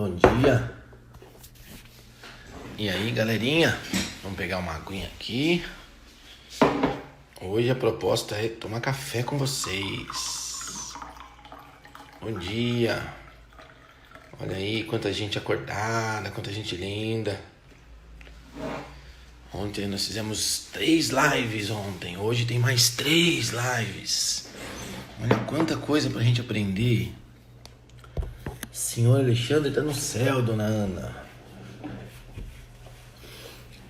Bom dia. E aí, galerinha? Vamos pegar uma aguinha aqui. Hoje a proposta é tomar café com vocês. Bom dia. Olha aí, quanta gente acordada, quanta gente linda. Ontem nós fizemos 3 lives ontem. Hoje tem mais 3 lives. Olha quanta coisa pra gente aprender. Senhor Alexandre tá no céu, dona Ana.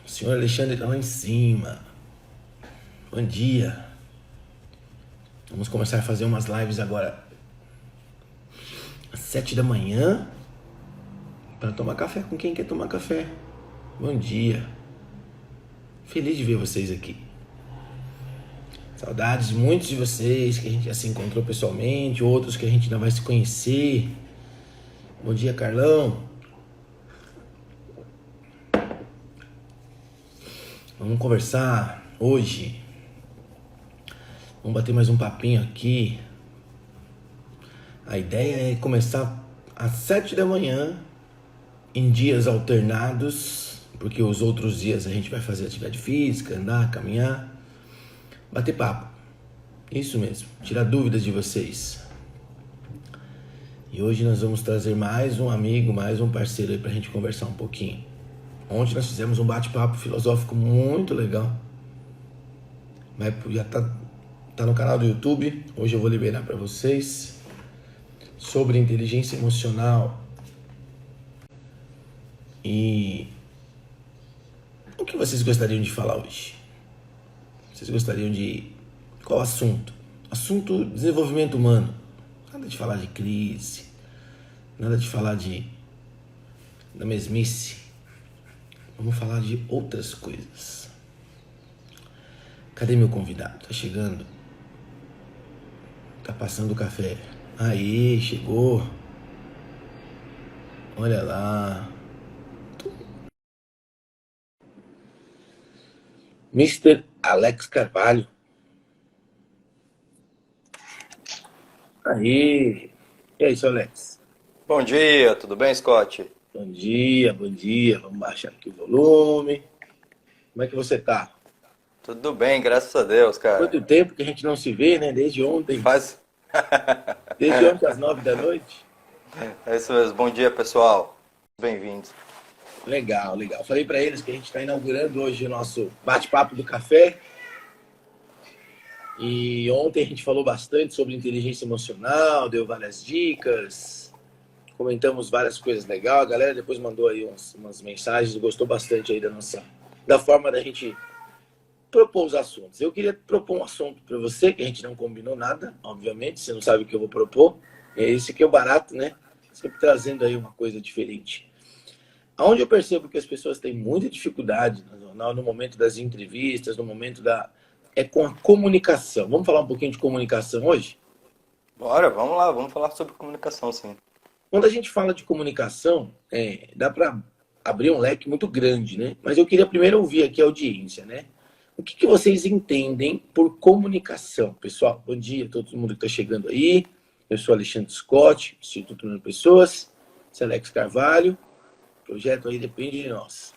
O senhor Alexandre tá lá em cima. Bom dia. Vamos começar a fazer umas lives agora às 7 da manhã para tomar café com quem quer tomar café. Bom dia. Feliz de ver vocês aqui. Saudades de muitos de vocês que a gente já se encontrou pessoalmente, outros que a gente ainda vai se conhecer. Bom dia, Carlão. Vamos conversar hoje. Vamos bater mais um papinho aqui. A ideia é começar às 7 da manhã, em dias alternados, porque os outros dias a gente vai fazer atividade física, andar, caminhar, bater papo. Isso mesmo, tirar dúvidas de vocês. E hoje nós vamos trazer mais um amigo, mais um parceiro aí pra gente conversar um pouquinho. Ontem nós fizemos um bate-papo filosófico muito legal. Já tá no canal do YouTube. Hoje eu vou liberar para vocês sobre inteligência emocional. E o que vocês gostariam de falar hoje? Vocês gostariam de qual assunto? Assunto desenvolvimento humano. Nada de falar de crise, nada de falar da mesmice. Vamos falar de outras coisas. Cadê meu convidado? Tá chegando. Tá passando o café. Aí, chegou. Olha lá. Mister Alex Carvalho. Aí. E aí, seu Alex? Bom dia, tudo bem, Scott? Bom dia, bom dia. Vamos baixar aqui o volume. Como é que você tá? Tudo bem, graças a Deus, cara. Quanto tempo que a gente não se vê, né? Desde ontem. Faz. Desde ontem às 9 da noite. É isso mesmo. Bom dia, pessoal. Bem-vindos. Legal, legal. Falei para eles que a gente está inaugurando hoje o nosso bate-papo do café. E ontem a gente falou bastante sobre inteligência emocional, deu várias dicas, comentamos várias coisas legais. A galera depois mandou aí umas mensagens, gostou bastante aí da forma da gente propor os assuntos. Eu queria propor um assunto para você, que a gente não combinou nada, obviamente, você não sabe o que eu vou propor. Esse aqui é o barato, né? Sempre trazendo aí uma coisa diferente. Onde eu percebo que as pessoas têm muita dificuldade no momento das entrevistas, no momento é com a comunicação. Vamos falar um pouquinho de comunicação hoje? Bora, vamos lá, vamos falar sobre comunicação, sim. Quando a gente fala de comunicação, dá para abrir um leque muito grande, né? Mas eu queria primeiro ouvir aqui a audiência, né? O que vocês entendem por comunicação? Pessoal, bom dia a todo mundo que está chegando aí. Eu sou Alexandre Scott, Instituto Nuno Pessoas, esse é Alex Carvalho. O projeto aí depende de nós.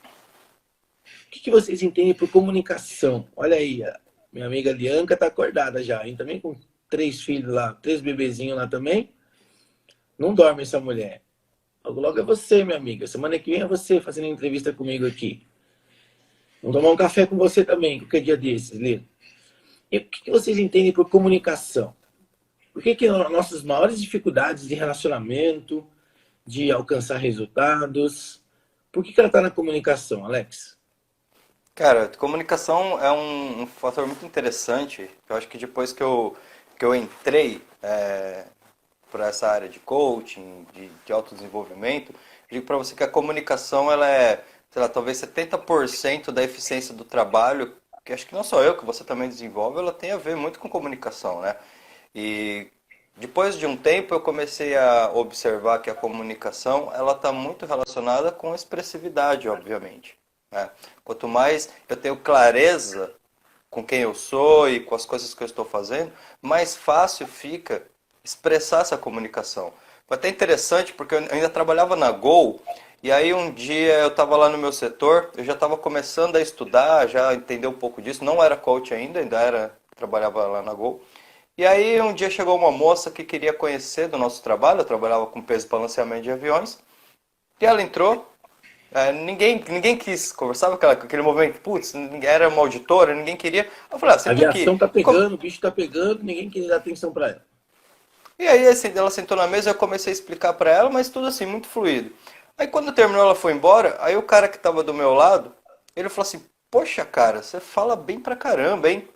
O que vocês entendem por comunicação? Olha aí, a minha amiga Lianca está acordada já, hein? Também com 3 filhos lá, 3 bebezinhos lá também. Não dorme essa mulher. Logo, logo é você, minha amiga. Semana que vem é você fazendo entrevista comigo aqui. Vamos tomar um café com você também, qualquer dia desses, Lê. E o que vocês entendem por comunicação? Por que nossas maiores dificuldades de relacionamento, de alcançar resultados, por que ela está na comunicação, Alex? Cara, comunicação é um fator muito interessante. Eu acho que depois que eu entrei por essa área de coaching, de autodesenvolvimento, eu digo para você que a comunicação ela é, sei lá, talvez 70% da eficiência do trabalho, que acho que não só eu, que você também desenvolve, ela tem a ver muito com comunicação, né? E depois de um tempo eu comecei a observar que a comunicação ela está muito relacionada com expressividade, obviamente, né? Quanto mais eu tenho clareza com quem eu sou e com as coisas que eu estou fazendo, mais fácil fica expressar essa comunicação. Foi até interessante porque eu ainda trabalhava na Gol, e aí um dia eu estava lá no meu setor, eu já estava começando a estudar, já entender um pouco disso, não era coach ainda era, trabalhava lá na Gol. E aí um dia chegou uma moça que queria conhecer do nosso trabalho, eu trabalhava com peso e balanceamento de aviões, e ela entrou, ninguém quis conversar com aquele movimento, putz, era uma auditora, ninguém queria. Eu falei, A senta aviação aqui. tá pegando, o bicho tá pegando, ninguém quer dar atenção para ela. E aí assim, ela sentou na mesa, eu comecei a explicar para ela, mas tudo assim, muito fluido. Aí quando terminou, ela foi embora, aí o cara que estava do meu lado, ele falou assim, poxa cara, você fala bem pra caramba, hein?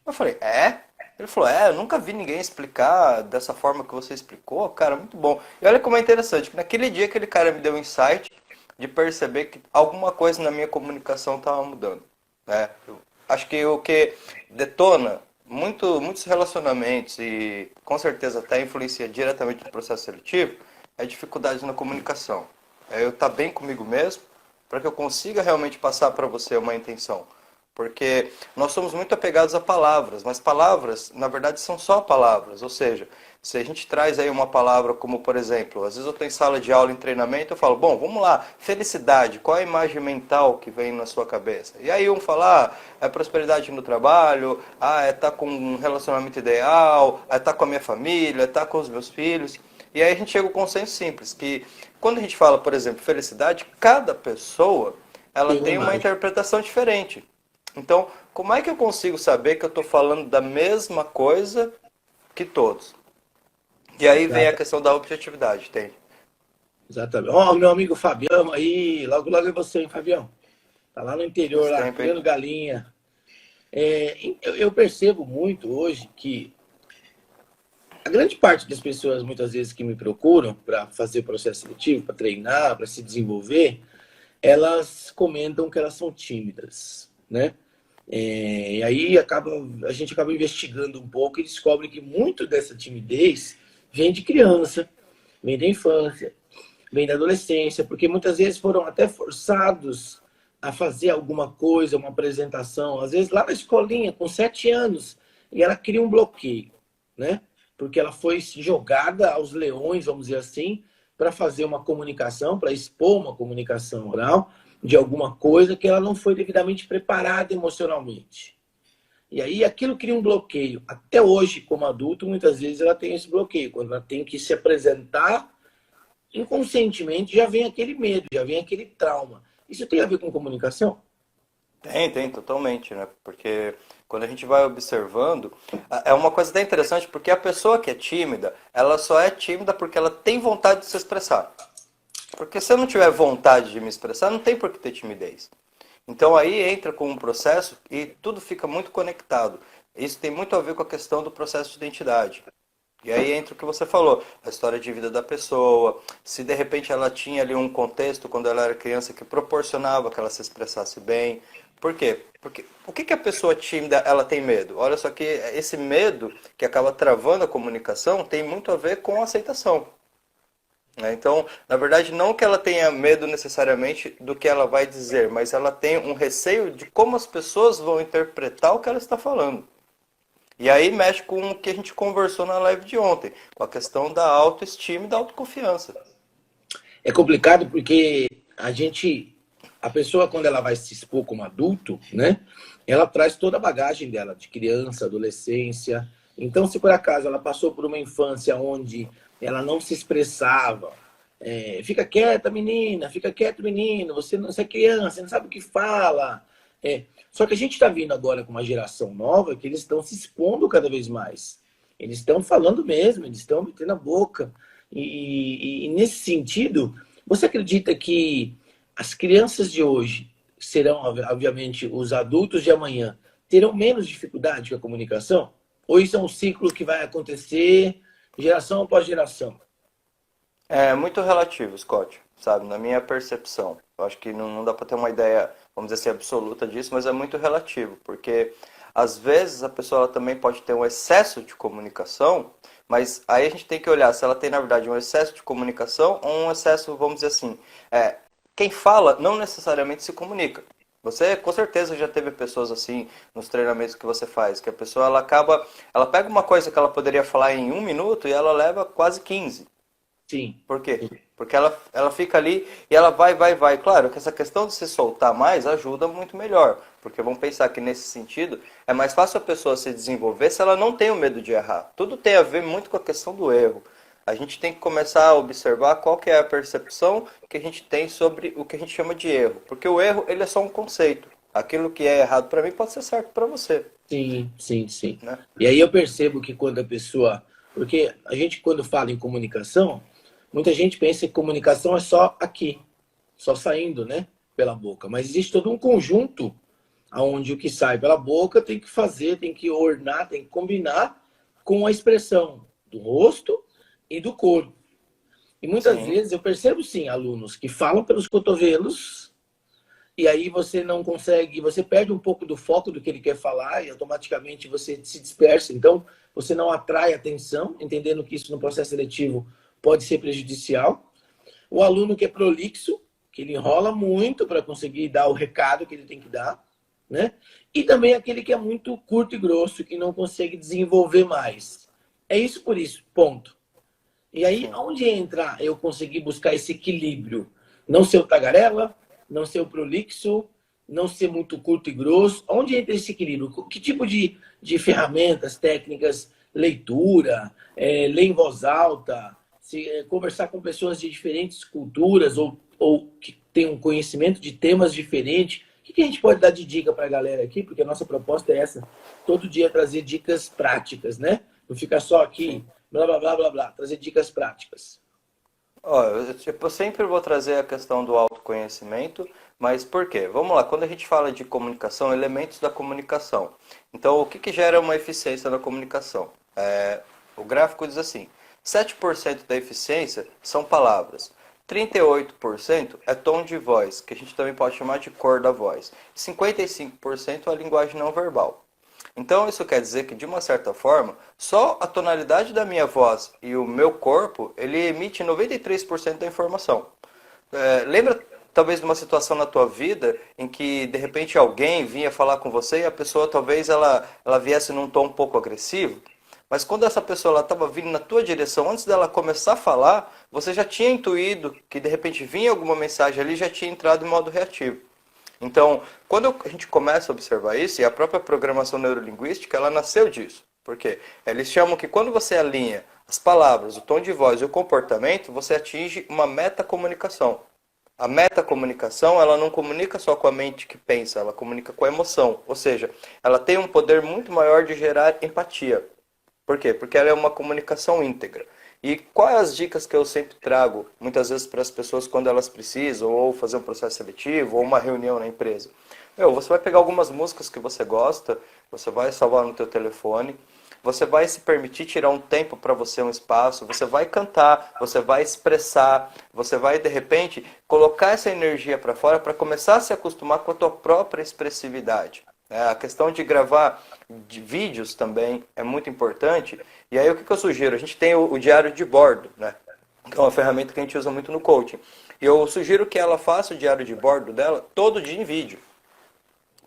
Eu falei, é? Ele falou, eu nunca vi ninguém explicar dessa forma que você explicou, cara, muito bom. E olha como é interessante, que naquele dia aquele cara me deu um insight de perceber que alguma coisa na minha comunicação estava mudando, né? Eu acho que o que detona muitos relacionamentos e com certeza até influencia diretamente no processo seletivo é a dificuldade na comunicação. É eu estar bem comigo mesmo para que eu consiga realmente passar para você uma intenção. Porque nós somos muito apegados a palavras, mas palavras, na verdade, são só palavras. Ou seja, se a gente traz aí uma palavra como, por exemplo, às vezes eu estou em sala de aula, em treinamento, eu falo, bom, vamos lá, felicidade, qual é a imagem mental que vem na sua cabeça? E aí um fala, é prosperidade no trabalho, é estar com um relacionamento ideal, é estar com a minha família, é estar com os meus filhos. E aí a gente chega ao consenso simples, que quando a gente fala, por exemplo, felicidade, cada pessoa ela Tem uma tem uma imagem. interpretação diferente. Então, como é que eu consigo saber que eu estou falando da mesma coisa que todos? E aí vem a Exata, questão da objetividade, entende? exatamente. Ó, meu amigo Fabião aí, logo logo é você, hein, Fabião? Tá lá no interior, Faz lá, tempo, hein? criando galinha. Eu percebo muito hoje que a grande parte das pessoas, muitas vezes, que me procuram para fazer processo seletivo, para treinar, para se desenvolver, elas comentam que elas são tímidas, né? E aí a gente acaba investigando um pouco e descobre que muito dessa timidez vem de criança, vem da infância, vem da adolescência, porque muitas vezes foram até forçados a fazer alguma coisa, uma apresentação, às vezes lá na escolinha, com 7 anos, e ela cria um bloqueio, né? Porque ela foi jogada aos leões, vamos dizer assim, para fazer uma comunicação, para expor uma comunicação oral de alguma coisa que ela não foi devidamente preparada emocionalmente. E aí aquilo cria um bloqueio. Até hoje, como adulto, muitas vezes ela tem esse bloqueio. Quando ela tem que se apresentar, inconscientemente já vem aquele medo, já vem aquele trauma. Isso tem a ver com comunicação? Tem, totalmente, né? Porque quando a gente vai observando, é uma coisa até interessante, porque a pessoa que é tímida, ela só é tímida porque ela tem vontade de se expressar. Porque se eu não tiver vontade de me expressar, não tem por que ter timidez. Então aí entra com um processo e tudo fica muito conectado. Isso tem muito a ver com a questão do processo de identidade. E aí entra o que você falou, a história de vida da pessoa, se de repente ela tinha ali um contexto quando ela era criança que proporcionava que ela se expressasse bem. Por quê? Porque o que a pessoa tímida ela tem medo? Olha só que esse medo que acaba travando a comunicação tem muito a ver com a aceitação. Né? Então, na verdade, não que ela tenha medo necessariamente do que ela vai dizer, mas ela tem um receio de como as pessoas vão interpretar o que ela está falando. E aí mexe com o que a gente conversou na live de ontem, com a questão da autoestima e da autoconfiança. É complicado porque a pessoa quando ela vai se expor como adulto, né? Ela traz toda a bagagem dela de criança, adolescência. Então, se por acaso ela passou por uma infância onde ela não se expressava, fica quieta, menina, fica quieto, menino, você é criança, você não sabe o que fala. Só que a gente está vindo agora com uma geração nova que eles estão se expondo cada vez mais. Eles estão falando mesmo, eles estão metendo a boca. E nesse sentido, você acredita que as crianças de hoje serão, obviamente, os adultos de amanhã, terão menos dificuldade com a comunicação? Ou isso é um ciclo que vai acontecer geração após geração? É muito relativo, Scott, sabe? Na minha percepção. Eu acho que não dá para ter uma ideia, vamos dizer assim, absoluta disso, mas é muito relativo, porque às vezes a pessoa ela também pode ter um excesso de comunicação, mas aí a gente tem que olhar se ela tem, na verdade, um excesso de comunicação ou um excesso, vamos dizer assim, quem fala não necessariamente se comunica. Você com certeza já teve pessoas assim nos treinamentos que você faz, que a pessoa ela acaba, ela pega uma coisa que ela poderia falar em 1 minuto e ela leva quase 15. Sim. Por quê? Porque ela fica ali e ela vai. Claro que essa questão de se soltar mais ajuda muito melhor. Porque vamos pensar que nesse sentido é mais fácil a pessoa se desenvolver se ela não tem o medo de errar. Tudo tem a ver muito com a questão do erro. A gente tem que começar a observar qual que é a percepção que a gente tem sobre o que a gente chama de erro. Porque o erro, ele é só um conceito. Aquilo que é errado para mim pode ser certo para você, Sim, sim, sim. né? E aí eu percebo que quando a pessoa. Porque a gente, quando fala em comunicação, muita gente pensa que comunicação é só aqui, só saindo, né? Pela boca. Mas existe todo um conjunto onde o que sai pela boca tem que fazer, tem que ornar, tem que combinar com a expressão do rosto e do corpo. E muitas Sim, vezes eu percebo, sim, alunos que falam pelos cotovelos. E aí você não consegue, você perde um pouco do foco do que ele quer falar e automaticamente você se dispersa. Então, você não atrai atenção, entendendo que isso no processo seletivo pode ser prejudicial. O aluno que é prolixo, que ele enrola muito para conseguir dar o recado que ele tem que dar, né? E também aquele que é muito curto e grosso, que não consegue desenvolver mais. É isso por isso, ponto. E aí, sim. onde entra eu conseguir buscar esse equilíbrio? Não ser o tagarela, não ser o prolixo, não ser muito curto e grosso. Onde entra esse equilíbrio? Que tipo de ferramentas, técnicas, leitura, ler em voz alta, conversar com pessoas de diferentes culturas ou que têm um conhecimento de temas diferentes? O que a gente pode dar de dica para a galera aqui? Porque a nossa proposta é essa, todo dia trazer dicas práticas, né? Não ficar só Sim. aqui blá, blá, blá, blá, blá. Trazer dicas práticas. Ó, eu sempre vou trazer a questão do autoconhecimento, mas por quê? Vamos lá, quando a gente fala de comunicação, elementos da comunicação. Então, o que que gera uma eficiência na comunicação? O gráfico diz assim: 7% da eficiência são palavras, 38% é tom de voz, que a gente também pode chamar de cor da voz, 55% é a linguagem não verbal. Então isso quer dizer que, de uma certa forma, só a tonalidade da minha voz e o meu corpo, ele emite 93% da informação. Lembra talvez de uma situação na tua vida em que de repente alguém vinha falar com você e a pessoa talvez ela viesse num tom um pouco agressivo? Mas quando essa pessoa estava vindo na tua direção, antes dela começar a falar, você já tinha intuído que de repente vinha alguma mensagem ali e já tinha entrado em modo reativo. Então, quando a gente começa a observar isso, e a própria programação neurolinguística, ela nasceu disso. Por quê? Eles chamam que quando você alinha as palavras, o tom de voz e o comportamento, você atinge uma metacomunicação. A metacomunicação, ela não comunica só com a mente que pensa, ela comunica com a emoção. Ou seja, ela tem um poder muito maior de gerar empatia. Por quê? Porque ela é uma comunicação íntegra. E quais as dicas que eu sempre trago, muitas vezes para as pessoas quando elas precisam, ou fazer um processo seletivo, ou uma reunião na empresa? Você vai pegar algumas músicas que você gosta, você vai salvar no teu telefone, você vai se permitir tirar um tempo para você, um espaço, você vai cantar, você vai expressar, você vai, de repente, colocar essa energia para fora para começar a se acostumar com a tua própria expressividade. A questão de gravar de vídeos também é muito importante. E aí o que eu sugiro? A gente tem o diário de bordo, né? Que é uma ferramenta que a gente usa muito no coaching. E eu sugiro que ela faça o diário de bordo dela todo dia em vídeo.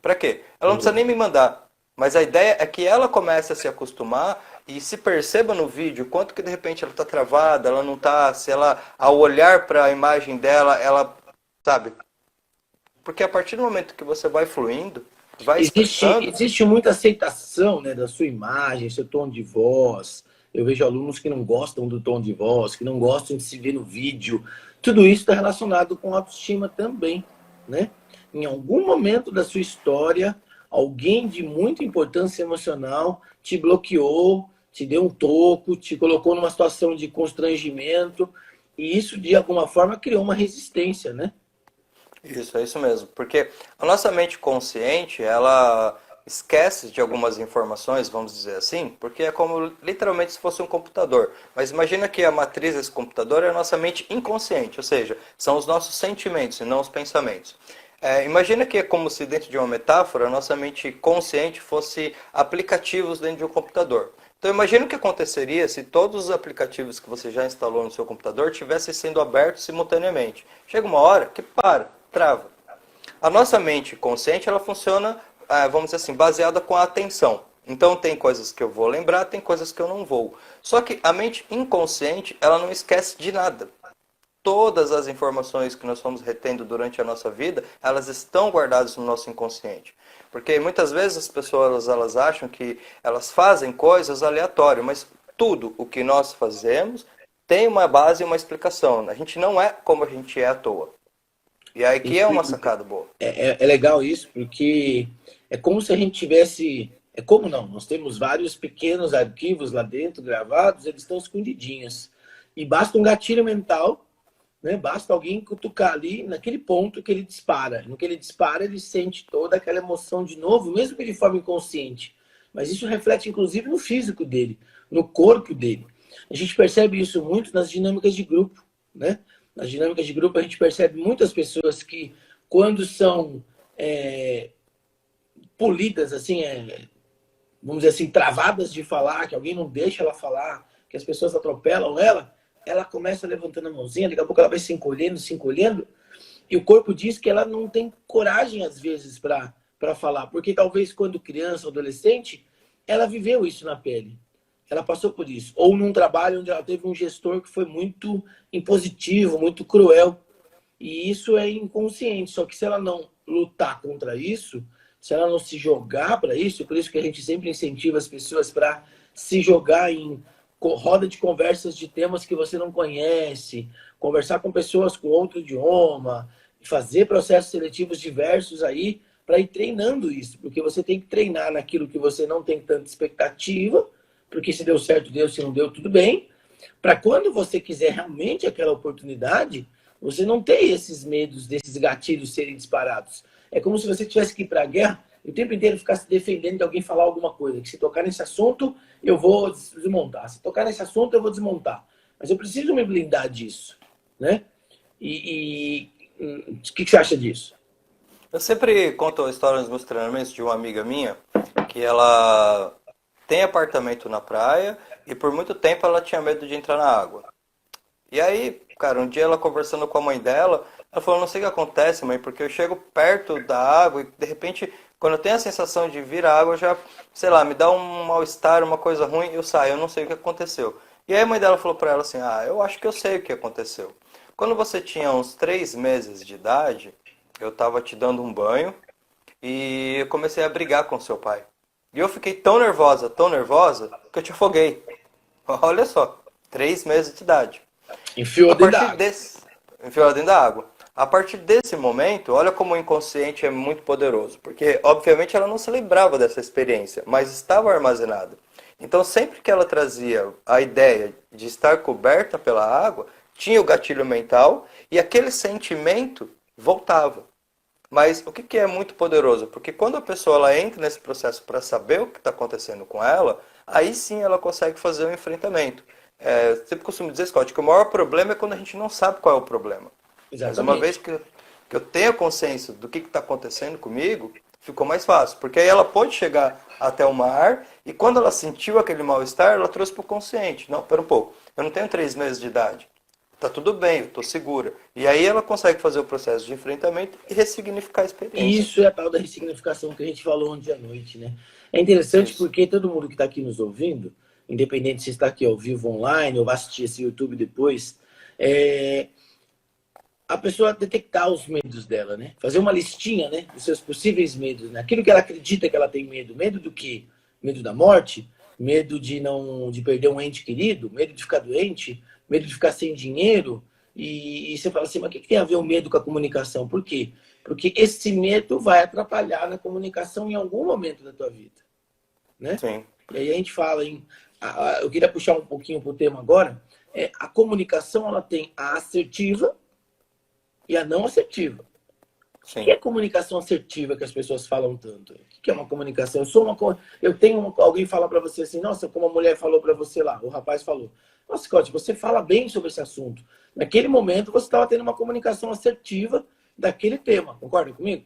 Para quê? Ela não precisa nem me mandar. Mas a ideia é que ela comece a se acostumar e se perceba no vídeo quanto que de repente ela está travada, ela não está, se ela, ao olhar para a imagem dela, ela, sabe? Porque a partir do momento que você vai fluindo, vai expressando. Existe muita aceitação, né, da sua imagem, seu tom de voz. Eu vejo alunos que não gostam do tom de voz, que não gostam de se ver no vídeo. Tudo isso está relacionado com autoestima também, né? Em algum momento da sua história, alguém de muita importância emocional te bloqueou, te deu um toco, te colocou numa situação de constrangimento, e isso, de alguma forma, criou uma resistência, né? Isso, é isso mesmo. Porque a nossa mente consciente, ela esquece de algumas informações, vamos dizer assim, porque é como literalmente se fosse um computador. Mas imagina que a matriz desse computador é a nossa mente inconsciente, ou seja, são os nossos sentimentos e não os pensamentos. Imagina que é como se dentro de uma metáfora, a nossa mente consciente fosse aplicativos dentro de um computador. Então imagina o que aconteceria se todos os aplicativos que você já instalou no seu computador estivessem sendo abertos simultaneamente. Chega uma hora que para, trava. A nossa mente consciente, ela funciona, vamos dizer assim, baseada com a atenção. Então tem coisas que eu vou lembrar, tem coisas que eu não vou. Só que a mente inconsciente, ela não esquece de nada. Todas as informações que nós fomos retendo durante a nossa vida, elas estão guardadas no nosso inconsciente. Porque muitas vezes as pessoas elas acham que elas fazem coisas aleatórias, mas tudo o que nós fazemos tem uma base e uma explicação. A gente não é como a gente é à toa. E aí que é Isso uma sacada boa. é legal isso, porque é como se a gente tivesse. É como não? Nós temos vários pequenos arquivos lá dentro gravados, eles estão escondidinhos. E basta um gatilho mental, né? Basta alguém cutucar ali naquele ponto que ele dispara. No que ele dispara, ele sente toda aquela emoção de novo, mesmo que de forma inconsciente. Mas isso reflete, inclusive, no físico dele, no corpo dele. A gente percebe isso muito nas dinâmicas de grupo, né? Nas dinâmicas de grupo, a gente percebe muitas pessoas que, quando são polidas, assim, vamos dizer assim, travadas de falar, que alguém não deixa ela falar, que as pessoas atropelam ela começa levantando a mãozinha, daqui a pouco ela vai se encolhendo, e o corpo diz que ela não tem coragem, às vezes, para falar, porque talvez quando criança ou adolescente, ela viveu isso na pele. Ela passou por isso. Ou num trabalho onde ela teve um gestor que foi muito impositivo, muito cruel. E isso é inconsciente. Só que se ela não lutar contra isso, se ela não se jogar para isso, por isso que a gente sempre incentiva as pessoas para se jogar em roda de conversas de temas que você não conhece, conversar com pessoas com outro idioma, fazer processos seletivos diversos aí para ir treinando isso, porque você tem que treinar naquilo que você não tem tanta expectativa, porque se deu certo, deu, se não deu, tudo bem, para quando você quiser realmente aquela oportunidade, você não ter esses medos desses gatilhos serem disparados. É como se você tivesse que ir para a guerra e o tempo inteiro ficar se defendendo de alguém falar alguma coisa. Que se tocar nesse assunto, eu vou desmontar. Se tocar nesse assunto, eu vou desmontar. Mas eu preciso me blindar disso, né? O que você acha disso? Eu sempre conto a história nos meus treinamentos de uma amiga minha, que ela tem apartamento na praia e por muito tempo ela tinha medo de entrar na água. E aí, cara, um dia ela conversando com a mãe dela, ela falou, não sei o que acontece, mãe, porque eu chego perto da água e de repente, quando eu tenho a sensação de vir a água, já, sei lá, me dá um mal-estar, uma coisa ruim, eu saio, eu não sei o que aconteceu. E aí a mãe dela falou pra ela assim, eu acho que eu sei o que aconteceu. Quando você tinha uns 3 meses de idade, eu tava te dando um banho e eu comecei a brigar com seu pai. E eu fiquei tão nervosa, que eu te afoguei. Olha só, 3 meses de idade. Enfiou A dentro da partir água. desse, enfiou ela dentro da água. A partir desse momento, olha como o inconsciente é muito poderoso, porque obviamente ela não se lembrava dessa experiência, mas estava armazenada. Então, sempre que ela trazia a ideia de estar coberta pela água, tinha o gatilho mental e aquele sentimento voltava. Mas o que é muito poderoso? Porque quando a pessoa ela entra nesse processo para saber o que está acontecendo com ela, aí sim ela consegue fazer o enfrentamento. Sempre costumo dizer, Scott, que o maior problema é quando a gente não sabe qual é o problema. Mas uma vez Exatamente. que eu tenho consciência do que está acontecendo comigo, ficou mais fácil. Porque aí ela pode chegar até o mar e quando ela sentiu aquele mal-estar, ela trouxe para o consciente. Não, pera um pouco, eu não tenho 3 meses de idade. Tá tudo bem, eu tô segura. E aí ela consegue fazer o processo de enfrentamento e ressignificar a E experiência. isso é a tal da ressignificação que a gente falou ontem à noite, né? É interessante Isso. porque todo mundo que está aqui nos ouvindo, independente se está aqui ao vivo online ou vai assistir esse YouTube depois, é, a pessoa detectar os medos dela, né? Fazer uma listinha, né, dos seus possíveis medos, né? Aquilo que ela acredita que ela tem medo. Medo do quê? Medo da morte? Medo de perder um ente querido? Medo de ficar doente? Medo de ficar sem dinheiro? E você fala assim, mas o que tem a ver o medo com a comunicação? Por quê? Porque esse medo vai atrapalhar na comunicação em algum momento da tua vida, né? Sim, E aí a gente fala em... Eu queria puxar um pouquinho para o tema agora. A comunicação, ela tem a assertiva e a não assertiva. O que sim. é comunicação assertiva que as pessoas falam tanto? O que é uma comunicação? Eu tenho alguém fala para você assim, nossa, como a mulher falou para você lá, o rapaz falou, nossa, Scott, você fala bem sobre esse assunto. Naquele momento você estava tendo uma comunicação assertiva daquele tema, concorda comigo?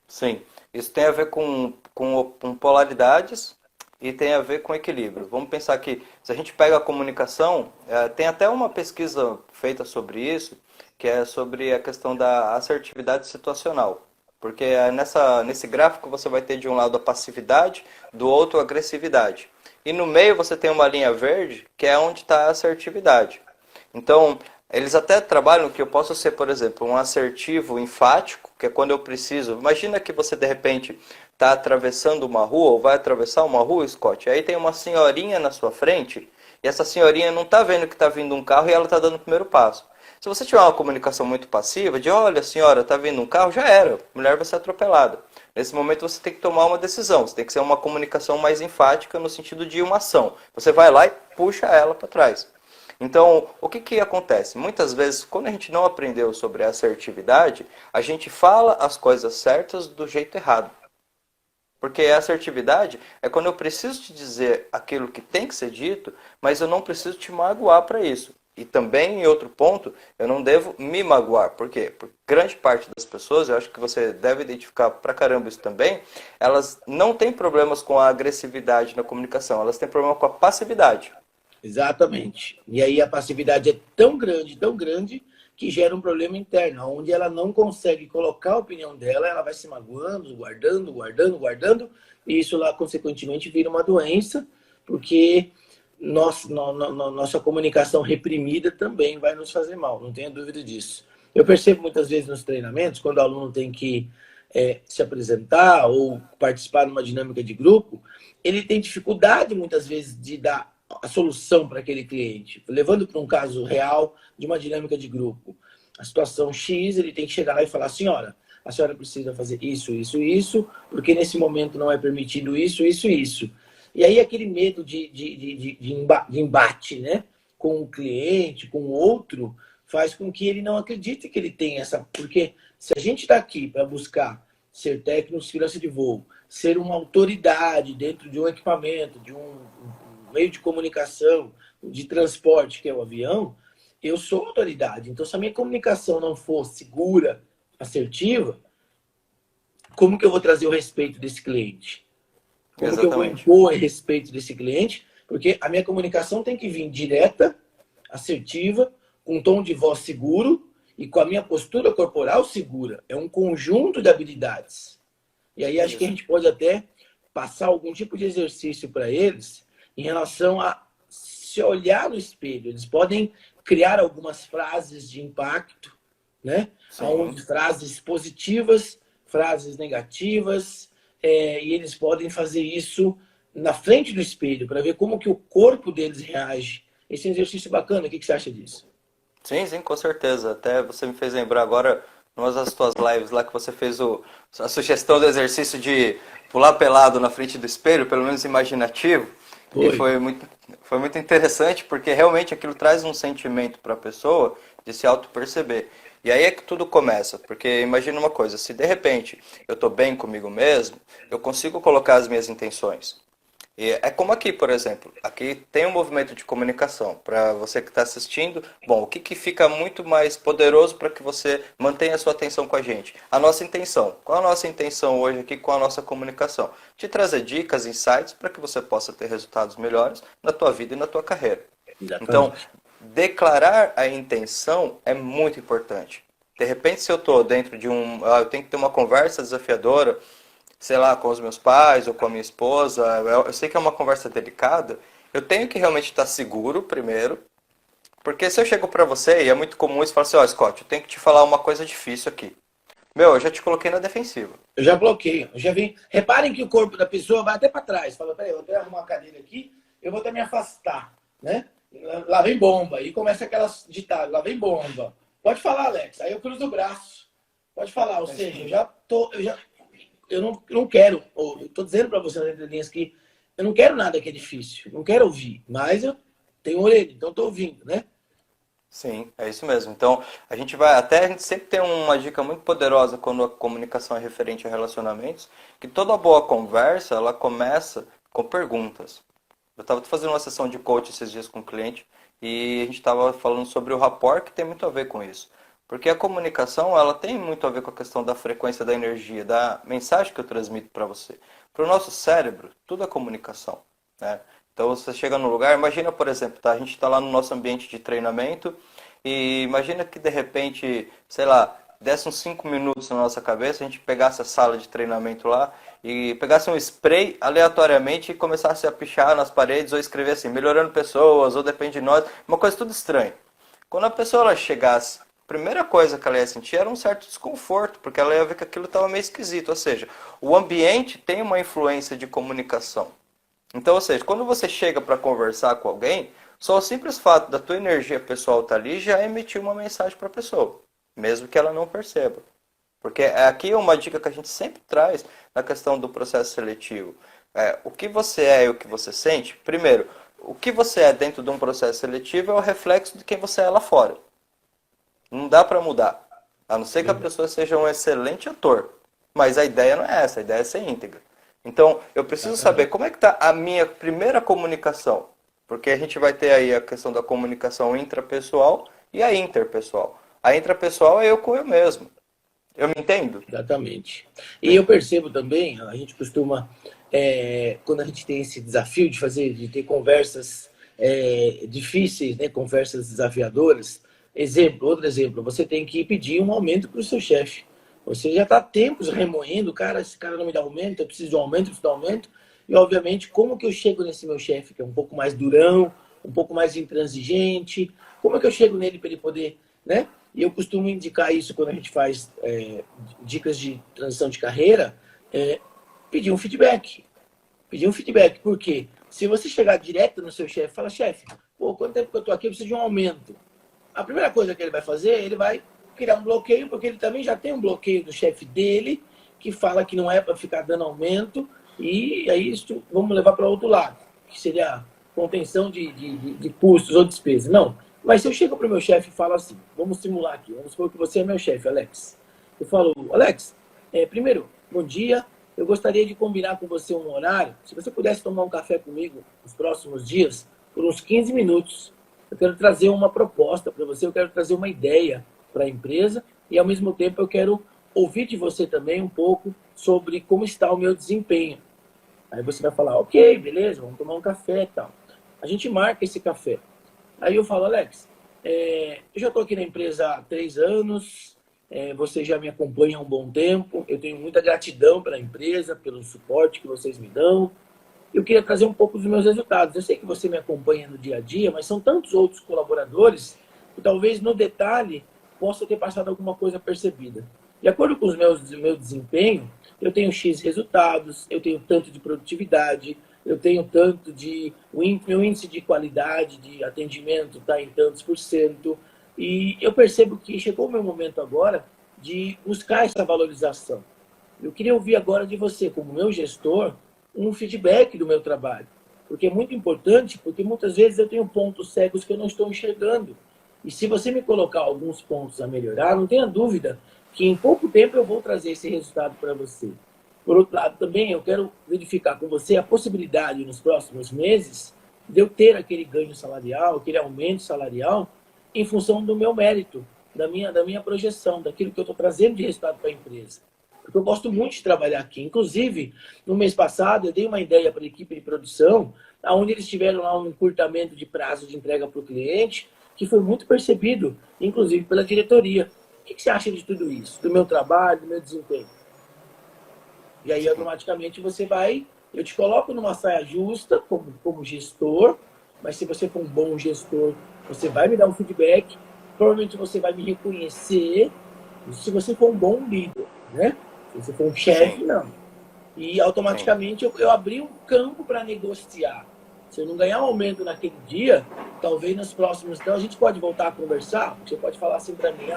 Sim. Isso tem a ver com polaridades e tem a ver com equilíbrio. Vamos pensar que se a gente pega a comunicação, tem até uma pesquisa feita sobre isso, que é sobre a questão da assertividade situacional. Porque nesse gráfico você vai ter de um lado a passividade, do outro a agressividade. E no meio você tem uma linha verde, que é onde está a assertividade. Então, eles até trabalham que eu posso ser, por exemplo, um assertivo enfático, que é quando eu preciso. Imagina que você, de repente, está atravessando uma rua, ou vai atravessar uma rua, Scott, e aí tem uma senhorinha na sua frente, e essa senhorinha não está vendo que está vindo um carro e ela está dando o primeiro passo. Se você tiver uma comunicação muito passiva, de olha, senhora, está vindo um carro, já era, a mulher vai ser atropelada. Nesse momento você tem que tomar uma decisão, você tem que ser uma comunicação mais enfática no sentido de uma ação. Você vai lá e puxa ela para trás. Então, o que acontece? Muitas vezes, quando a gente não aprendeu sobre a assertividade, a gente fala as coisas certas do jeito errado. Porque a assertividade é quando eu preciso te dizer aquilo que tem que ser dito, mas eu não preciso te magoar para isso. E também, em outro ponto, eu não devo me magoar. Por quê? Porque grande parte das pessoas, eu acho que você deve identificar pra caramba isso também, elas não têm problemas com a agressividade na comunicação, elas têm problema com a passividade. Exatamente. E aí a passividade é tão grande, que gera um problema interno, onde ela não consegue colocar a opinião dela, ela vai se magoando, guardando, e isso lá, consequentemente, vira uma doença, porque nossa comunicação reprimida também vai nos fazer mal, não tenha dúvida disso. Eu percebo muitas vezes nos treinamentos, quando o aluno tem que se apresentar ou participar de uma dinâmica de grupo, ele tem dificuldade, muitas vezes, de dar a solução para aquele cliente. Levando para um caso real de uma dinâmica de grupo. A situação X, ele tem que chegar lá e falar, senhora, a senhora precisa fazer isso, porque nesse momento não é permitido isso. E aí aquele medo de embate, né, com o cliente, com o outro, faz com que ele não acredite que ele tem essa... Porque se a gente está aqui para buscar ser técnico de segurança de voo, ser uma autoridade dentro de um equipamento, de um meio de comunicação, de transporte, que é o avião, eu sou autoridade. Então, se a minha comunicação não for segura, assertiva, como que eu vou trazer o respeito desse cliente? Como Exatamente. Que eu vou impor o respeito desse cliente? Porque a minha comunicação tem que vir direta, assertiva, com um tom de voz seguro e com a minha postura corporal segura. É um conjunto de habilidades. E aí acho que a gente pode até passar algum tipo de exercício para eles em relação a se olhar no espelho. Eles podem criar algumas frases de impacto, né? Onde frases positivas, frases negativas, e eles podem fazer isso na frente do espelho para ver como que o corpo deles reage. Esse é um exercício bacana. O que você acha disso? Sim, com certeza. Até você me fez lembrar agora, numa das tuas lives lá, que você fez a sugestão do exercício de pular pelado na frente do espelho, pelo menos imaginativo. E foi muito interessante, porque realmente aquilo traz um sentimento para a pessoa de se auto-perceber. E aí é que tudo começa, porque imagina uma coisa, se de repente eu estou bem comigo mesmo, eu consigo colocar as minhas intenções. E é como aqui, por exemplo. Aqui tem um movimento de comunicação. Para você que está assistindo, bom, o que fica muito mais poderoso para que você mantenha a sua atenção com a gente? A nossa intenção. Qual a nossa intenção hoje aqui com a nossa comunicação? De trazer dicas, insights para que você possa ter resultados melhores na tua vida e na tua carreira. Exatamente. Então, declarar a intenção é muito importante. De repente, se eu estou dentro de eu tenho que ter uma conversa desafiadora, sei lá, com os meus pais ou com a minha esposa, eu sei que é uma conversa delicada, eu tenho que realmente estar seguro primeiro, porque se eu chego pra você, e é muito comum isso, falar assim, Scott, eu tenho que te falar uma coisa difícil aqui. Eu já te coloquei na defensiva. Eu já bloqueio, eu já vim. Reparem que o corpo da pessoa vai até para trás. Fala, peraí, eu vou até arrumar uma cadeira aqui, eu vou até me afastar, né? Lá vem bomba. E começa aquelas ditadas, lá vem bomba. Pode falar, Alex. Aí eu cruzo o braço. Pode falar, ou seja, eu não quero, eu estou dizendo para você nas entrelinhas que eu não quero nada que é difícil, não quero ouvir, mas eu tenho orelha, então estou ouvindo, né? Sim, é isso mesmo. Então, a gente sempre tem uma dica muito poderosa quando a comunicação é referente a relacionamentos, que toda boa conversa, ela começa com perguntas. Eu estava fazendo uma sessão de coach esses dias com um cliente e a gente estava falando sobre o rapport, que tem muito a ver com isso. Porque a comunicação, ela tem muito a ver com a questão da frequência da energia, da mensagem que eu transmito para você. Para o nosso cérebro, tudo é comunicação, né? Então, você chega num lugar, imagina, por exemplo, a gente está lá no nosso ambiente de treinamento e imagina que, de repente, sei lá, desse uns 5 minutos na nossa cabeça, a gente pegasse a sala de treinamento lá e pegasse um spray aleatoriamente e começasse a pichar nas paredes ou escrever assim, melhorando pessoas, ou depende de nós, uma coisa tudo estranha. Quando a pessoa ela chegasse, a primeira coisa que ela ia sentir era um certo desconforto, porque ela ia ver que aquilo estava meio esquisito, ou seja, o ambiente tem uma influência de comunicação. Então, ou seja, quando você chega para conversar com alguém, só o simples fato da tua energia pessoal estar ali já emitiu uma mensagem para a pessoa, mesmo que ela não perceba. Porque aqui é uma dica que a gente sempre traz na questão do processo seletivo. O que você é e o que você sente, primeiro, o que você é dentro de um processo seletivo é o reflexo de quem você é lá fora. Não dá para mudar, a não ser que a pessoa seja um excelente ator. Mas a ideia não é essa, a ideia é ser íntegra. Então, eu preciso saber como é que está a minha primeira comunicação. Porque a gente vai ter aí a questão da comunicação intrapessoal e a interpessoal. A intrapessoal é eu com eu mesmo. Eu me entendo? Exatamente. E eu percebo também, a gente costuma, quando a gente tem esse desafio de ter conversas difíceis, né, conversas desafiadoras, outro exemplo, você tem que pedir um aumento para o seu chefe. Você já está há tempos remoendo, cara, esse cara não me dá aumento, eu preciso de um aumento, eu preciso de um aumento. E, obviamente, como que eu chego nesse meu chefe, que é um pouco mais durão, um pouco mais intransigente, como é que eu chego nele para ele poder, né? E eu costumo indicar isso quando a gente faz dicas de transição de carreira, pedir um feedback. Pedir um feedback, porque se você chegar direto no seu chefe e falar, chefe, pô, quanto tempo que eu estou aqui, eu preciso de um aumento. A primeira coisa que ele vai fazer, ele vai criar um bloqueio, porque ele também já tem um bloqueio do chefe dele, que fala que não é para ficar dando aumento, e aí isso vamos levar para outro lado, que seria a contenção de custos ou despesas. Não, mas se eu chego para o meu chefe e falo assim, vamos simular aqui, vamos supor que você é meu chefe, Alex. Eu falo, Alex, primeiro, bom dia, eu gostaria de combinar com você um horário, se você pudesse tomar um café comigo nos próximos dias, por uns 15 minutos, eu quero trazer uma proposta para você, eu quero trazer uma ideia para a empresa e, ao mesmo tempo, eu quero ouvir de você também um pouco sobre como está o meu desempenho. Aí você vai falar, ok, beleza, vamos tomar um café e tal. A gente marca esse café. Aí eu falo, Alex, eu já estou aqui na empresa há 3 anos, você já me acompanha há um bom tempo, eu tenho muita gratidão pela empresa, pelo suporte que vocês me dão. Eu queria trazer um pouco dos meus resultados. Eu sei que você me acompanha no dia a dia, mas são tantos outros colaboradores que talvez no detalhe possa ter passado alguma coisa percebida. De acordo com o meu desempenho, eu tenho X resultados, eu tenho tanto de produtividade, eu tenho tanto de... meu índice de qualidade de atendimento está em tantos por cento. E eu percebo que chegou o meu momento agora de buscar essa valorização. Eu queria ouvir agora de você, como meu gestor, um feedback do meu trabalho. Porque é muito importante, porque muitas vezes eu tenho pontos cegos que eu não estou enxergando. E se você me colocar alguns pontos a melhorar, não tenha dúvida que em pouco tempo eu vou trazer esse resultado para você. Por outro lado, também eu quero verificar com você a possibilidade nos próximos meses de eu ter aquele ganho salarial, aquele aumento salarial, em função do meu mérito, da minha projeção, daquilo que eu estou trazendo de resultado para a empresa. Porque eu gosto muito de trabalhar aqui. Inclusive, no mês passado, eu dei uma ideia para a equipe de produção, onde eles tiveram lá um encurtamento de prazo de entrega para o cliente, que foi muito percebido, inclusive pela diretoria. O que você acha de tudo isso? Do meu trabalho, do meu desempenho? E aí, automaticamente, eu te coloco numa saia justa como gestor, mas se você for um bom gestor, você vai me dar um feedback, provavelmente você vai me reconhecer, se você for um bom líder, né? Se você for um chefe, não. E automaticamente eu abri um campo para negociar. Se eu não ganhar um aumento naquele dia, talvez nos próximos... Então a gente pode voltar a conversar. Você pode falar assim para mim,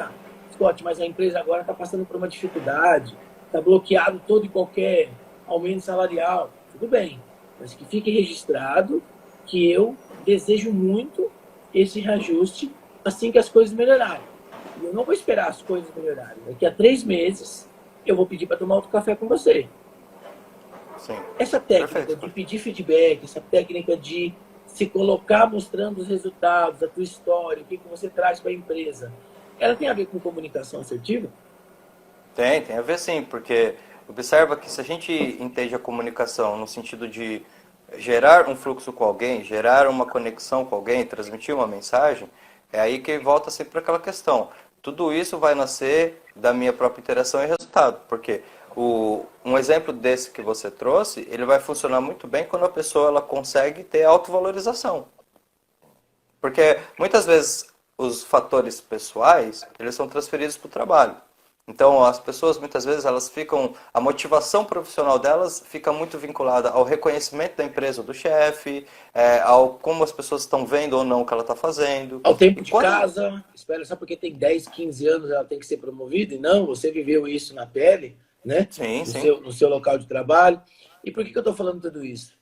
Scott, mas a empresa agora está passando por uma dificuldade, está bloqueado todo e qualquer aumento salarial. Tudo bem, mas que fique registrado que eu desejo muito esse reajuste assim que as coisas melhorarem. E eu não vou esperar as coisas melhorarem. Daqui a 3 meses eu vou pedir para tomar outro café com você. Sim. Essa técnica de pedir feedback, essa técnica de se colocar mostrando os resultados, a tua história, o que você traz para a empresa, ela tem a ver com comunicação assertiva? Tem a ver sim, porque observa que se a gente entende a comunicação no sentido de gerar um fluxo com alguém, gerar uma conexão com alguém, transmitir uma mensagem, é aí que volta sempre para aquela questão. Tudo isso vai nascer da minha própria interação e resultado. Porque um exemplo desse que você trouxe, ele vai funcionar muito bem quando a pessoa ela consegue ter autovalorização. Porque muitas vezes os fatores pessoais, eles são transferidos para o trabalho. Então, as pessoas, muitas vezes, elas ficam... A motivação profissional delas fica muito vinculada ao reconhecimento da empresa ou do chefe, ao como as pessoas estão vendo ou não o que ela está fazendo. Ao tempo de casa, espera só porque tem 10, 15 anos ela tem que ser promovida, e não, você viveu isso na pele, né? Sim, No seu local de trabalho. E por que eu estou falando tudo isso?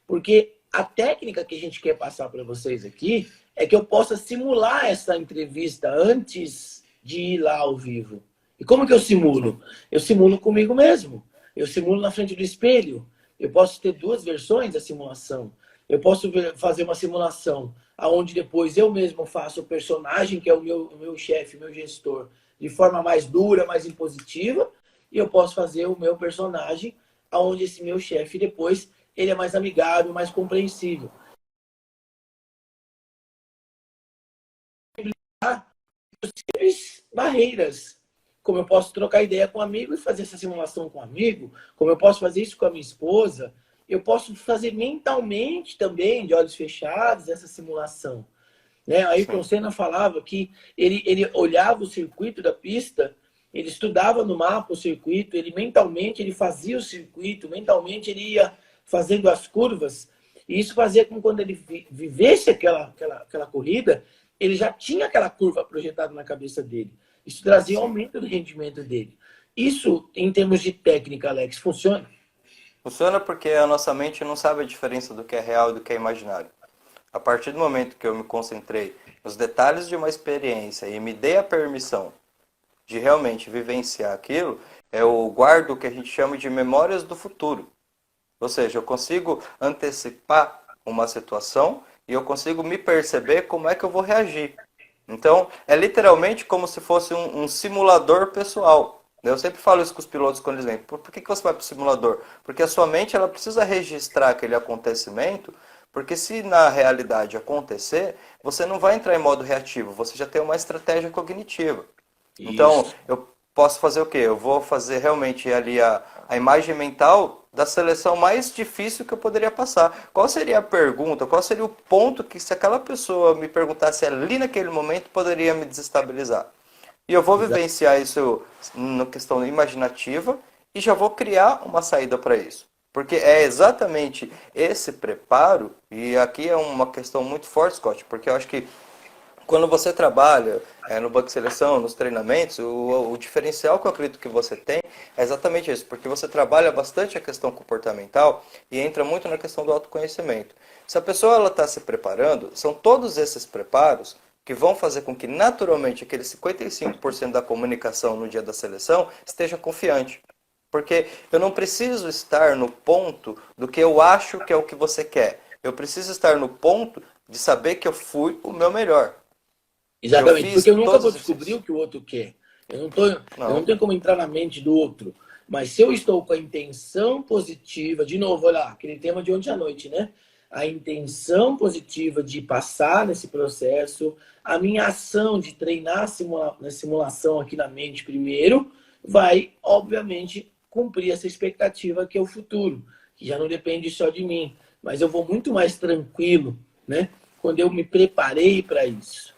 Porque a técnica que a gente quer passar para vocês aqui é que eu possa simular essa entrevista antes de ir lá ao vivo. E como que eu simulo? Eu simulo comigo mesmo. Eu simulo na frente do espelho. Eu posso ter duas versões da simulação. Eu posso fazer uma simulação onde depois eu mesmo faço o personagem, que é o meu chefe, o meu gestor, de forma mais dura, mais impositiva. E eu posso fazer o meu personagem, onde esse meu chefe depois ele é mais amigável, mais compreensível. Barreiras. Como eu posso trocar ideia com um amigo e fazer essa simulação com um amigo, como eu posso fazer isso com a minha esposa, eu posso fazer mentalmente também, de olhos fechados, essa simulação. Né? Aí o Senna falava que ele olhava o circuito da pista, ele estudava no mapa o circuito, ele mentalmente ele fazia o circuito, mentalmente ele ia fazendo as curvas, e isso fazia com que quando ele vivesse aquela corrida, ele já tinha aquela curva projetada na cabeça dele. Isso trazia um aumento do rendimento dele. Isso, em termos de técnica, Alex, funciona? Funciona porque a nossa mente não sabe a diferença do que é real e do que é imaginário. A partir do momento que eu me concentrei nos detalhes de uma experiência e me dei a permissão de realmente vivenciar aquilo, eu guardo o que a gente chama de memórias do futuro. Ou seja, eu consigo antecipar uma situação e eu consigo me perceber como é que eu vou reagir. Então, é literalmente como se fosse um simulador pessoal. Eu sempre falo isso com os pilotos quando eles vêm. Por que você vai para o simulador? Porque a sua mente ela precisa registrar aquele acontecimento, porque se na realidade acontecer, você não vai entrar em modo reativo, você já tem uma estratégia cognitiva. Então, eu posso fazer o quê? Eu vou fazer realmente ali a imagem mental da seleção mais difícil que eu poderia passar. Qual seria a pergunta? Qual seria o ponto que, se aquela pessoa me perguntasse ali naquele momento, poderia me desestabilizar? E eu vou vivenciar isso na questão imaginativa e já vou criar uma saída para isso. Porque é exatamente esse preparo, e aqui é uma questão muito forte, Scott, porque eu acho que quando você trabalha no banco de seleção, nos treinamentos, o diferencial que eu acredito que você tem é exatamente isso, porque você trabalha bastante a questão comportamental e entra muito na questão do autoconhecimento. Se a pessoa está se preparando, são todos esses preparos que vão fazer com que naturalmente aquele 55% da comunicação no dia da seleção esteja confiante. Porque eu não preciso estar no ponto do que eu acho que é o que você quer. Eu preciso estar no ponto de saber que eu fui o meu melhor. Exatamente, porque eu nunca vou descobrir o que o outro quer. Eu não tenho como entrar na mente do outro. Mas se eu estou com a intenção positiva, de novo, olha lá, aquele tema de ontem à noite, né? A intenção positiva de passar nesse processo, a minha ação de treinar na simulação aqui na mente primeiro, vai, obviamente, cumprir essa expectativa que é o futuro, que já não depende só de mim. Mas eu vou muito mais tranquilo, né? Quando eu me preparei para isso.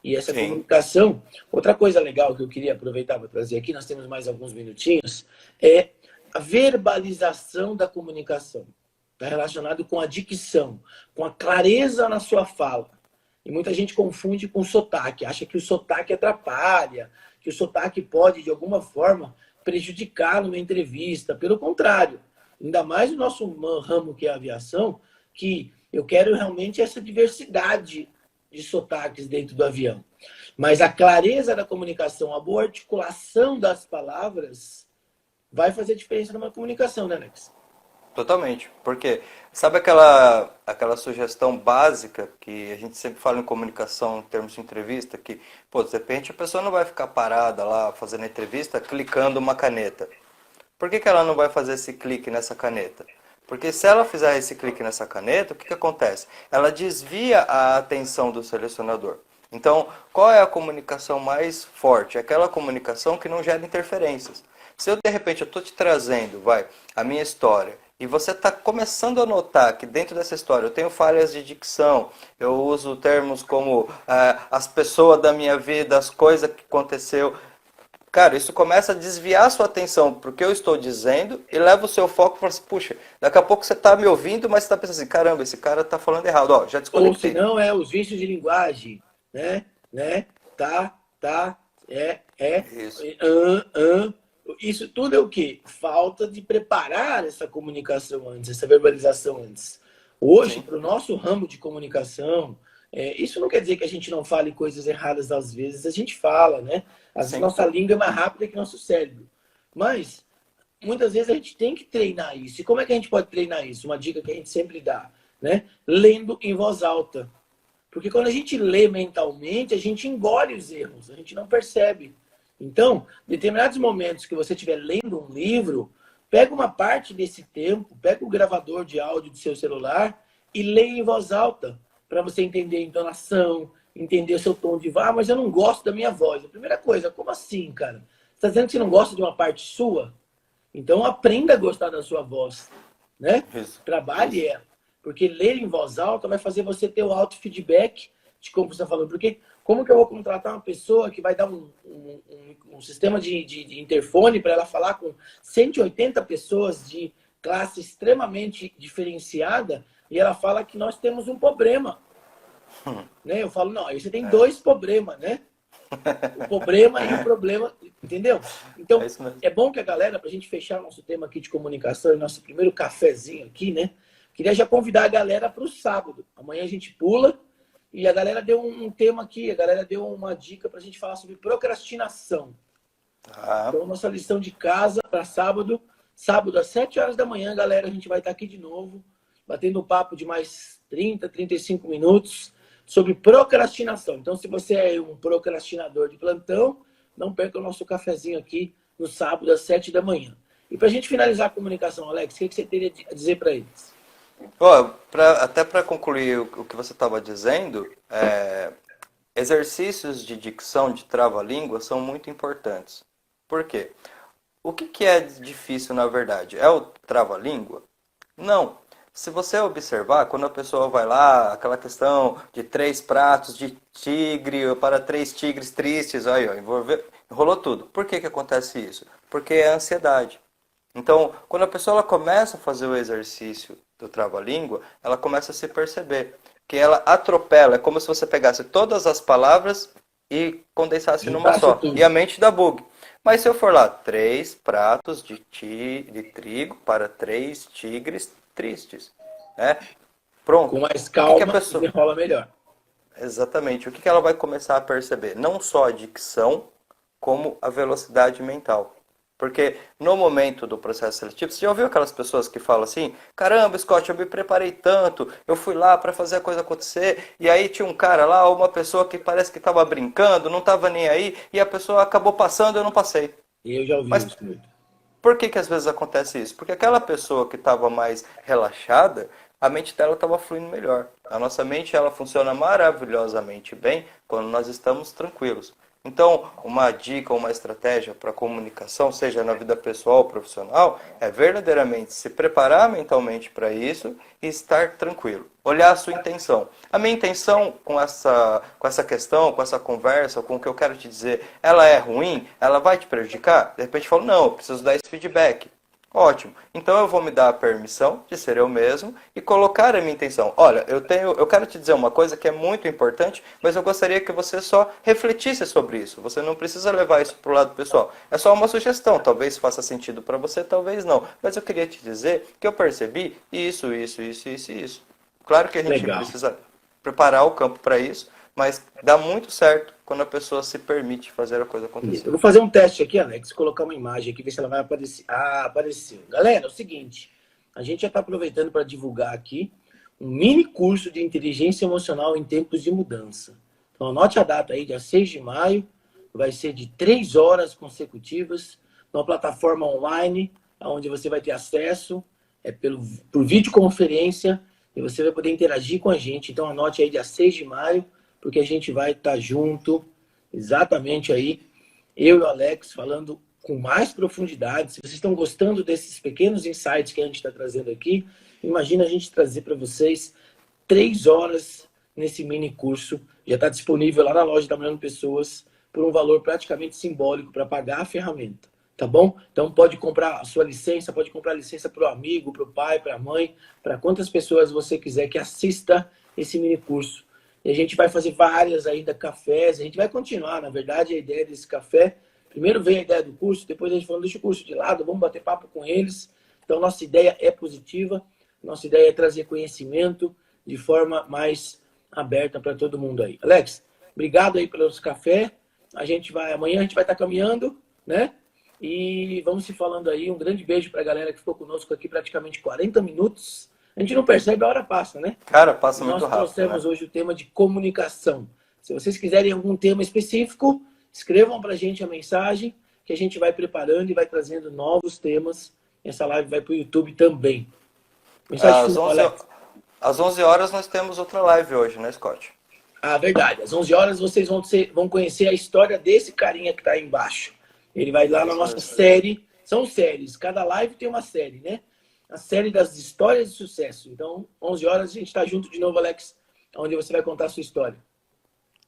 E essa comunicação, outra coisa legal que eu queria aproveitar para trazer aqui, nós temos mais alguns minutinhos, é a verbalização da comunicação. Está relacionado com a dicção, com a clareza na sua fala. E muita gente confunde com sotaque, acha que o sotaque atrapalha, que o sotaque pode, de alguma forma, prejudicar numa entrevista. Pelo contrário, ainda mais no nosso ramo que é a aviação, que eu quero realmente essa diversidade de sotaques dentro do avião. Mas a clareza da comunicação, a boa articulação das palavras vai fazer diferença numa comunicação, né, Alex? Totalmente. Porque sabe aquela sugestão básica que a gente sempre fala em comunicação em termos de entrevista, que, pô, de repente a pessoa não vai ficar parada lá fazendo a entrevista clicando uma caneta. Por que ela não vai fazer esse clique nessa caneta? Porque se ela fizer esse clique nessa caneta, o que acontece? Ela desvia a atenção do selecionador. Então, qual é a comunicação mais forte? É aquela comunicação que não gera interferências. Se eu, de repente, eu estou te trazendo, a minha história, e você está começando a notar que dentro dessa história eu tenho falhas de dicção, eu uso termos como as pessoas da minha vida, as coisas que aconteceu. Cara, isso começa a desviar a sua atenção para o que eu estou dizendo e leva o seu foco para assim, puxa, daqui a pouco você está me ouvindo, mas você está pensando assim, caramba, esse cara está falando errado, ó, já Ou se desconectei. não, os vícios de linguagem, né, tá, Isso. an. Isso tudo é o quê? Falta de preparar essa comunicação antes, essa verbalização antes. Hoje, Sim, para o nosso ramo de comunicação, isso não quer dizer que a gente não fale coisas erradas às vezes, a gente fala, né? Às vezes sim. nossa língua é mais rápida que nosso cérebro. Mas, muitas vezes a gente tem que treinar isso. E como é que a gente pode treinar isso? Uma dica que a gente sempre dá, né? Lendo em voz alta. Porque quando a gente lê mentalmente, a gente engole os erros, a gente não percebe. Então, em determinados momentos que você estiver lendo um livro, pega uma parte desse tempo, pega o gravador de áudio do seu celular e leia em voz alta, para você entender a entonação, entender o seu tom de voz. Ah, mas eu não gosto da minha voz. A primeira coisa, como assim, cara? Você está dizendo que você não gosta de uma parte sua? Então, aprenda a gostar da sua voz, né? Isso. Trabalhe Isso. ela. Porque ler em voz alta vai fazer você ter o auto-feedback de como você está falando. Porque como que eu vou contratar uma pessoa que vai dar um sistema de interfone para ela falar com 180 pessoas de classe extremamente diferenciada e ela fala que nós temos um problema, né? Eu falo, não, aí você tem É, dois problemas, né? O problema e o problema, entendeu? é Então, isso mesmo. é bom que a galera, para a gente fechar o nosso tema aqui de comunicação, nosso primeiro cafezinho aqui, né? Queria já convidar a galera para o sábado. Amanhã a gente pula e a galera deu um tema aqui, a galera deu uma dica para a gente falar sobre procrastinação. Tá. Então, nossa lição de casa para sábado, sábado às 7 horas da manhã, galera, a gente vai estar aqui de novo, batendo um papo de mais 30, 35 minutos sobre procrastinação. Então, se você é um procrastinador de plantão, não perca o nosso cafezinho aqui no sábado às 7 da manhã. E para a gente finalizar a comunicação, Alex, o que você teria a dizer para eles? Ó, até para concluir o que você estava dizendo, exercícios de dicção, de trava-língua, são muito importantes. Por quê? O que é difícil, na verdade? É o trava-língua? Não. Se você observar, quando a pessoa vai lá, aquela questão de 3 pratos de tigre para 3 tigres tristes, aí, ó, enrolou tudo. Por que acontece isso? Porque é ansiedade. Então, quando a pessoa ela começa a fazer o exercício do trava-língua, ela começa a se perceber que ela atropela. É como se você pegasse todas as palavras e condensasse numa Juntasse só. E a tudo. mente dá bug. Mas se eu for lá, 3 pratos de trigo para 3 tigres tristes, né? Com Pronto. mais O que a calma, pessoa... desenrola melhor. Exatamente. O que ela vai começar a perceber? Não só a dicção, como a velocidade mental. Porque no momento do processo seletivo, você já ouviu aquelas pessoas que falam assim: caramba, Scott, eu me preparei tanto, eu fui lá para fazer a coisa acontecer, e aí tinha um cara lá, uma pessoa que parece que estava brincando, não estava nem aí, e a pessoa acabou passando e eu não passei. E eu já ouvi Mas isso muito. por que às vezes acontece isso? Porque aquela pessoa que estava mais relaxada, a mente dela estava fluindo melhor. A nossa mente ela funciona maravilhosamente bem quando nós estamos tranquilos. Então, uma dica, uma estratégia para comunicação, seja na vida pessoal ou profissional, é verdadeiramente se preparar mentalmente para isso e estar tranquilo. Olhar a sua intenção. A minha intenção com essa questão, com essa conversa, com o que eu quero te dizer, ela é ruim? Ela vai te prejudicar? De repente eu falo, não, eu preciso dar esse feedback. Ótimo. Então eu vou me dar a permissão de ser eu mesmo e colocar a minha intenção. Olha, eu quero te dizer uma coisa que é muito importante, mas eu gostaria que você só refletisse sobre isso. Você não precisa levar isso para o lado pessoal. É só uma sugestão. Talvez faça sentido para você, talvez não. Mas eu queria te dizer que eu percebi isso, isso, isso, isso e isso. Claro que a gente Legal. precisa preparar o campo para isso, mas dá muito certo quando a pessoa se permite fazer a coisa Eu acontecer. vou fazer um teste aqui, Alex, colocar uma imagem aqui, ver se ela vai aparecer. Ah, apareceu. Galera, é o seguinte, a gente já está aproveitando para divulgar aqui um mini curso de inteligência emocional em tempos de mudança. Então, anote a data aí, dia 6 de maio, vai ser de 3 horas consecutivas, numa plataforma online, onde você vai ter acesso por videoconferência, e você vai poder interagir com a gente. Então, anote aí, dia 6 de maio, porque a gente vai estar junto, exatamente aí, eu e o Alex, falando com mais profundidade. Se vocês estão gostando desses pequenos insights que a gente está trazendo aqui, imagina a gente trazer para vocês 3 horas nesse mini curso. Já está disponível lá na loja da Melhorando Pessoas por um valor praticamente simbólico para pagar a ferramenta, tá bom? Então pode comprar a sua licença, pode comprar a licença para o amigo, para o pai, para a mãe, para quantas pessoas você quiser que assista esse mini curso. E a gente vai fazer várias ainda cafés, a gente vai continuar, na verdade, a ideia desse café. Primeiro veio a ideia do curso, depois a gente falou, deixa o curso de lado, vamos bater papo com eles. Então, nossa ideia é positiva, nossa ideia é trazer conhecimento de forma mais aberta para todo mundo aí. Alex, obrigado aí pelos café. Amanhã a gente vai estar caminhando, né? E vamos se falando aí. Um grande beijo para a galera que ficou conosco aqui praticamente 40 minutos. A gente não percebe, a hora passa, né? Cara, passa muito rápido. Nós trouxemos hoje o tema de comunicação. Se vocês quiserem algum tema específico, escrevam para a gente a mensagem que a gente vai preparando e vai trazendo novos temas. Essa live vai para o YouTube também. Mensagem final, Alex. Às 11 horas nós temos outra live hoje, né, Scott? Ah, verdade. Às 11 horas vocês vão conhecer a história desse carinha que está aí embaixo. Ele vai lá na nossa série. São séries. Cada live tem uma série, né? A série das histórias de sucesso. Então, 11 horas a gente está junto de novo, Alex, onde você vai contar a sua história.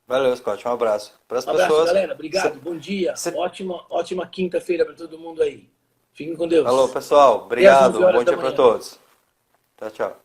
Valeu, Scott. Um abraço. Para as pessoas, galera. Obrigado. Bom dia. Ótima quinta-feira para todo mundo aí. Fiquem com Deus. Alô, pessoal. Obrigado. Bom dia para todos. Tchau, tchau.